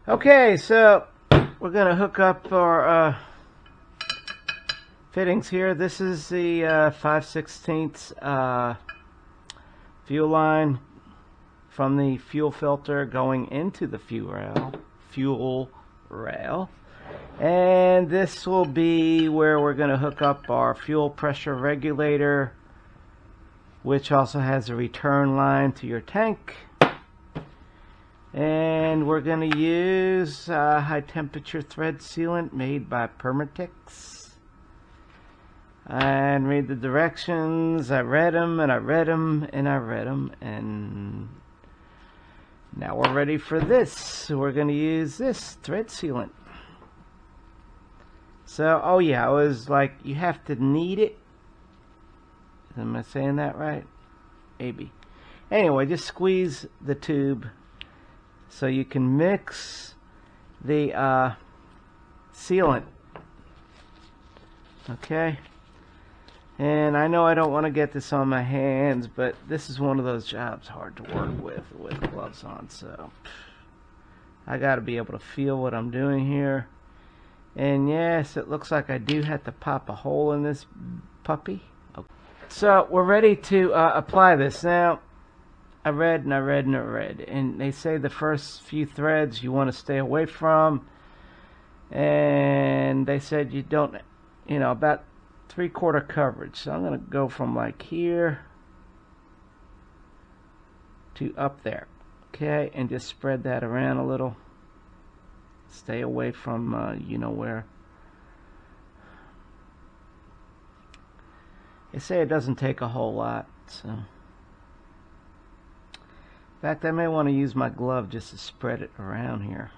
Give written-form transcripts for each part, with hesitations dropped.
Okay, so we're going to hook up our fittings here. This is the 5/16 fuel line from the fuel filter going into the fuel rail. And this will be where we're going to hook up our fuel pressure regulator, which also has a return line to your tank. And we're going to use high temperature thread sealant made by Permatex. And read the directions. I read them and I read them and I read them. And now we're ready for this. So we're going to use this thread sealant. So, oh yeah, I was like, you have to knead it. Am I saying that right? Maybe. Anyway, just squeeze the tube so you can mix the sealant. Okay. And I know I don't want to get this on my hands, but this is one of those jobs hard to work with gloves on. So I got to be able to feel what I'm doing here. And yes, it looks like I do have to pop a hole in this puppy. Okay. So we're ready to apply this. Now, I read and I read and I read. And they say the first few threads you want to stay away from. And they said you don't, about 3/4 coverage. So I'm going to go from like here to up there. Okay, and just spread that around a little. Stay away from you know where. They say it doesn't take a whole lot. So, in fact, I may want to use my glove just to spread it around here.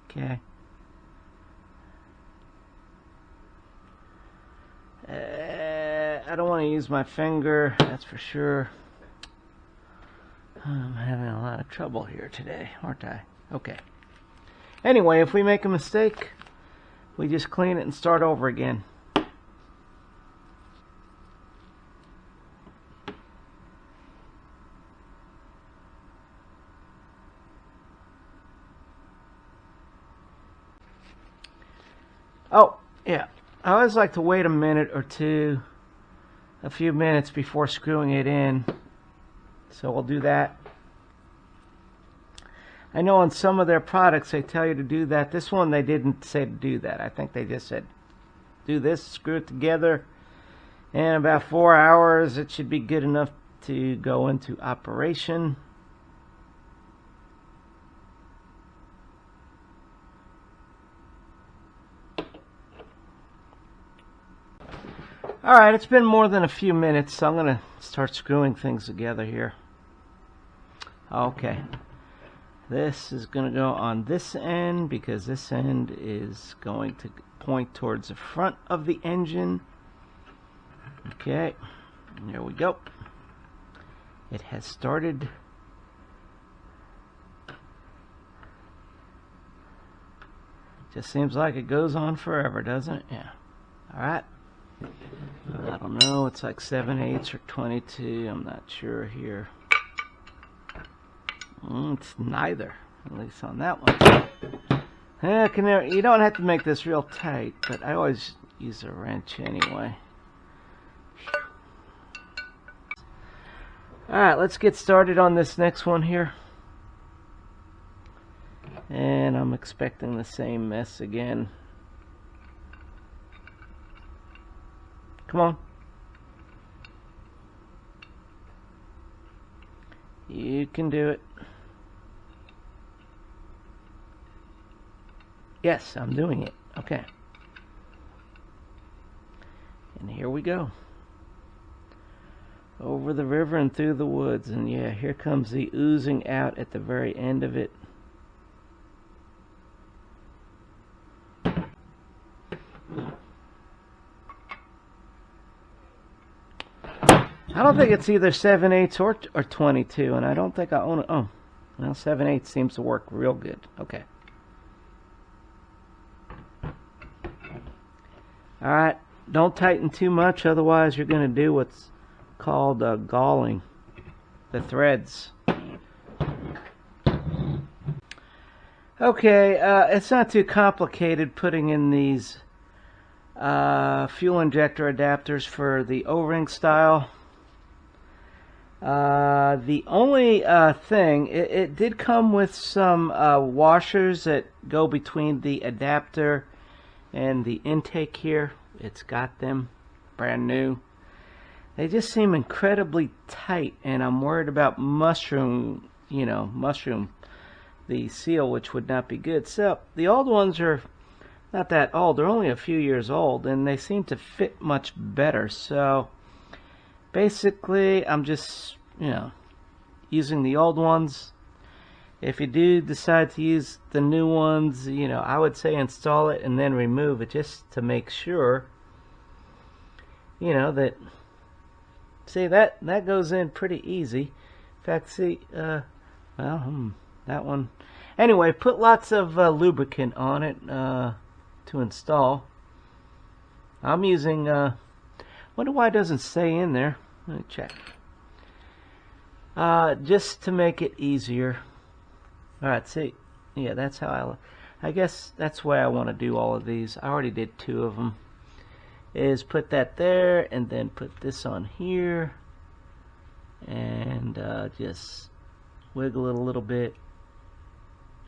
Okay. I don't want to use my finger, that's for sure. I'm having a lot of trouble here today, aren't I? Okay. Anyway, if we make a mistake, we just clean it and start over again. Oh, yeah. I always like to wait a minute or two, a few minutes before screwing it in. So we'll do that. I know on some of their products they tell you to do that. This one they didn't say to do that. I think they just said do this, screw it together. In about 4 hours it should be good enough to go into operation. Alright, it's been more than a few minutes, so I'm going to start screwing things together here. Okay. This is going to go on this end because this end is going to point towards the front of the engine. Okay, there we go. It has started. Just seems like it goes on forever, doesn't it? Yeah. Alright. I don't know, it's like 7/8 or 22, I'm not sure here. It's neither, at least on that one. You don't have to make this real tight, but I always use a wrench anyway. Alright, let's get started on this next one here. And I'm expecting the same mess again. Come on. You can do it. Yes, I'm doing it. Okay. And here we go. Over the river and through the woods. And yeah, here comes the oozing out at the very end of it. I don't think it's either 7/8 or 22, and I don't think I own it. Oh, well, 7/8 seems to work real good. Okay. Alright, don't tighten too much, otherwise you're going to do what's called galling the threads. Okay, it's not too complicated putting in these fuel injector adapters for the O-ring style. The only thing, it did come with some washers that go between the adapter and the intake here. It's got them, brand new. They just seem incredibly tight, and I'm worried about mushroom the seal, which would not be good. So the old ones are not that old. They're only a few years old, and they seem to fit much better. So basically, I'm just, using the old ones. If you do decide to use the new ones, I would say install it and then remove it just to make sure, that, see, that goes in pretty easy. In fact, see, that one. Anyway, put lots of lubricant on it to install. I'm using, wonder why it doesn't say in there. Let me check. Just to make it easier. Alright, see, yeah, that's how I guess that's the way I want to do all of these. I already did 2 of them. Is put that there, and then put this on here, and just wiggle it a little bit.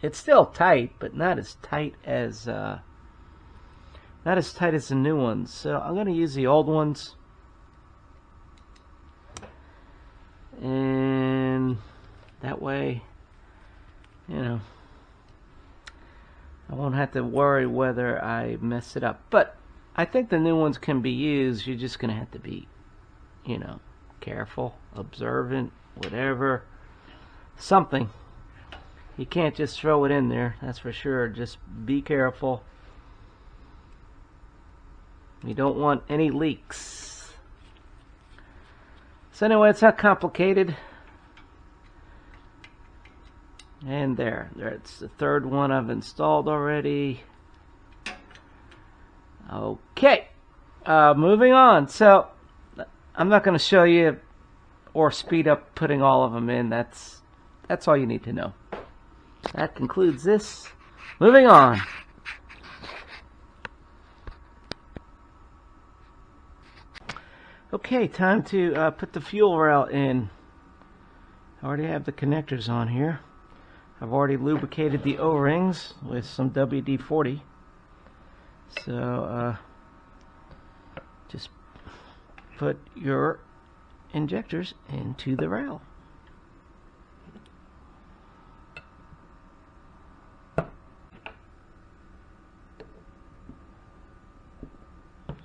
It's still tight, but not as tight as the new ones. So I'm going to use the old ones, and that way, I won't have to worry whether I mess it up. But I think the new ones can be used. You're just going to have to be, careful, observant, whatever, something. You can't just throw it in there, that's for sure. Just be careful. You don't want any leaks. So anyway, it's not complicated. And it's the 3rd one I've installed already. Okay, moving on. So I'm not going to show you or speed up putting all of them in. That's all you need to know. That concludes this. Moving on. Okay, time to put the fuel rail in. I already have the connectors on here. I've already lubricated the O-rings with some WD-40. So just put your injectors into the rail.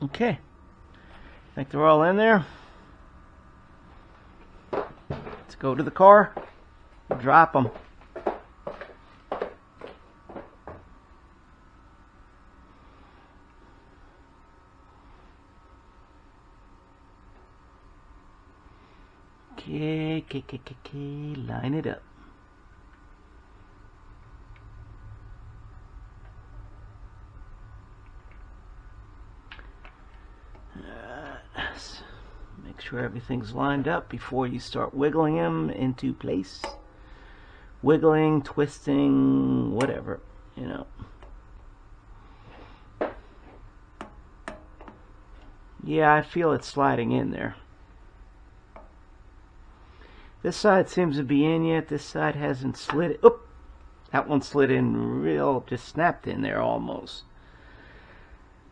Okay, I think they're all in there. Let's go to the car, drop them. Okay, line it up. Make sure everything's lined up before you start wiggling them into place. Wiggling, twisting, whatever, Yeah, I feel it sliding in there. This side seems to be in yet. This side hasn't slid. Oop! That one slid in real, just snapped in there almost.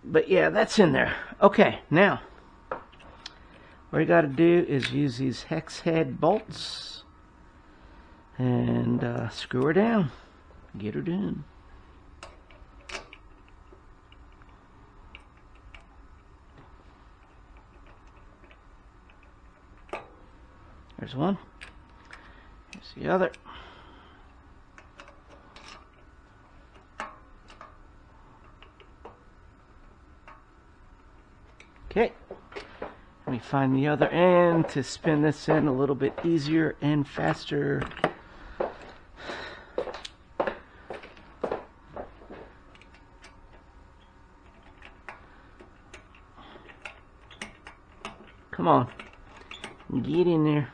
But yeah, that's in there. Okay, now, what you got to do is use these hex head bolts and screw her down. Get her done. There's one. Here's the other. Okay. Let me find the other end to spin this in a little bit easier and faster. Come on. Get in there.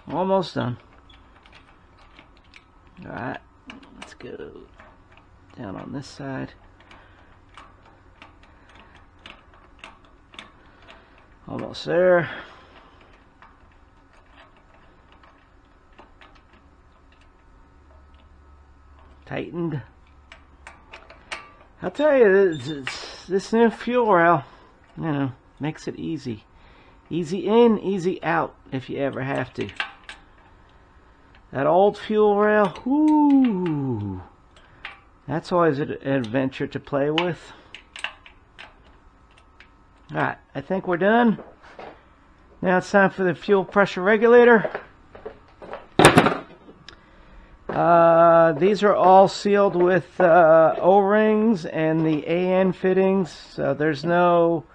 Almost done. Alright, let's go down on this side. Almost there. Tightened. I'll tell you, this new fuel rail, you know, makes it easy. Easy in, easy out, if you ever have to. That old fuel rail, whoo, that's always an adventure to play with. Alright, I think we're done. Now it's time for the fuel pressure regulator. These are all sealed with O-rings and the AN fittings, so there's no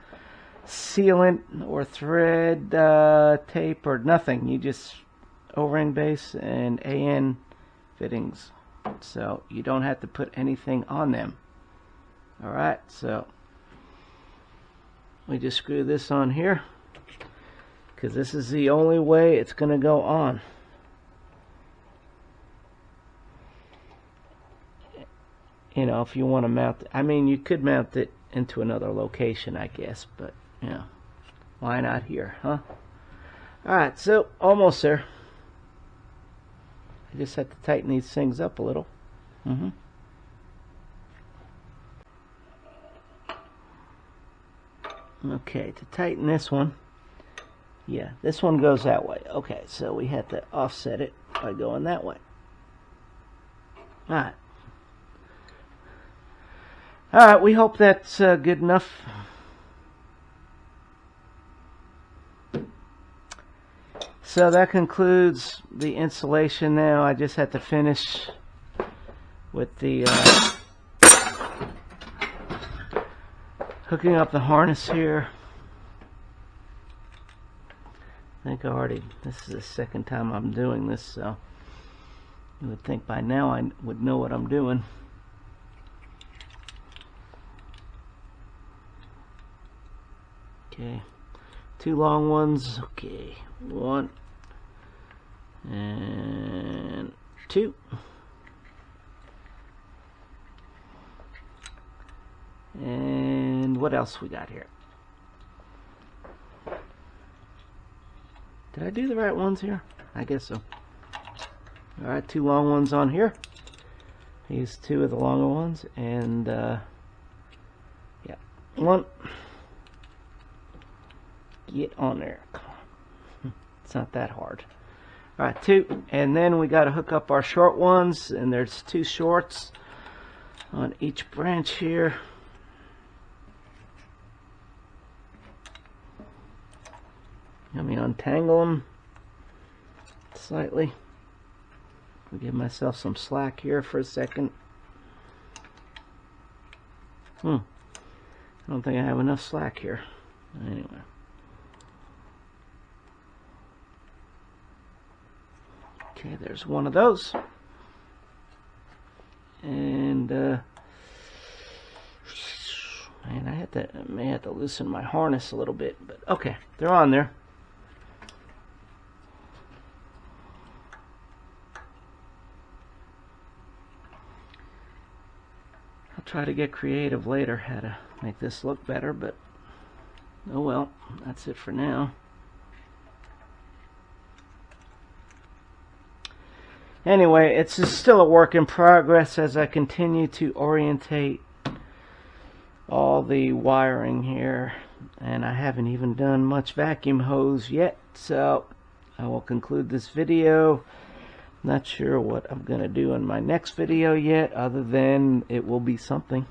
sealant or thread tape or nothing. You just O-ring base and AN fittings, so you don't have to put anything on them. Alright, so we just screw this on here because this is the only way it's going to go on. You know, if you want to mount it, I mean, you could mount it into another location, I guess, but you know, why not here, huh? Alright, so almost there. I just have to tighten these things up a little. Okay, to tighten this one, yeah, this one goes that way. Okay, so we have to offset it by going that way. Alright. Alright, we hope that's good enough. So that concludes the installation now. I just have to finish with the hooking up the harness here. I think this is the second time I'm doing this, so you would think by now I would know what I'm doing. Okay, 2 long ones. Okay, 1 and 2. And what else we got here? Did I do the right ones here? I guess so. Alright, 2 long ones on here. These 2 of the longer ones, and yeah, 1. Get on there. It's not that hard. Alright, 2, and then we got to hook up our short ones, and there's 2 shorts on each branch here. Let me untangle them slightly. I'll give myself some slack here for a second. I don't think I have enough slack here. Anyway. Okay, there's one of those. And man, I may have to loosen my harness a little bit, but okay, they're on there. I'll try to get creative later how to make this look better, but oh well, that's it for now. Anyway, it's still a work in progress as I continue to orientate all the wiring here, and I haven't even done much vacuum hose yet, so I will conclude this video. Not sure what I'm going to do in my next video yet, other than it will be something.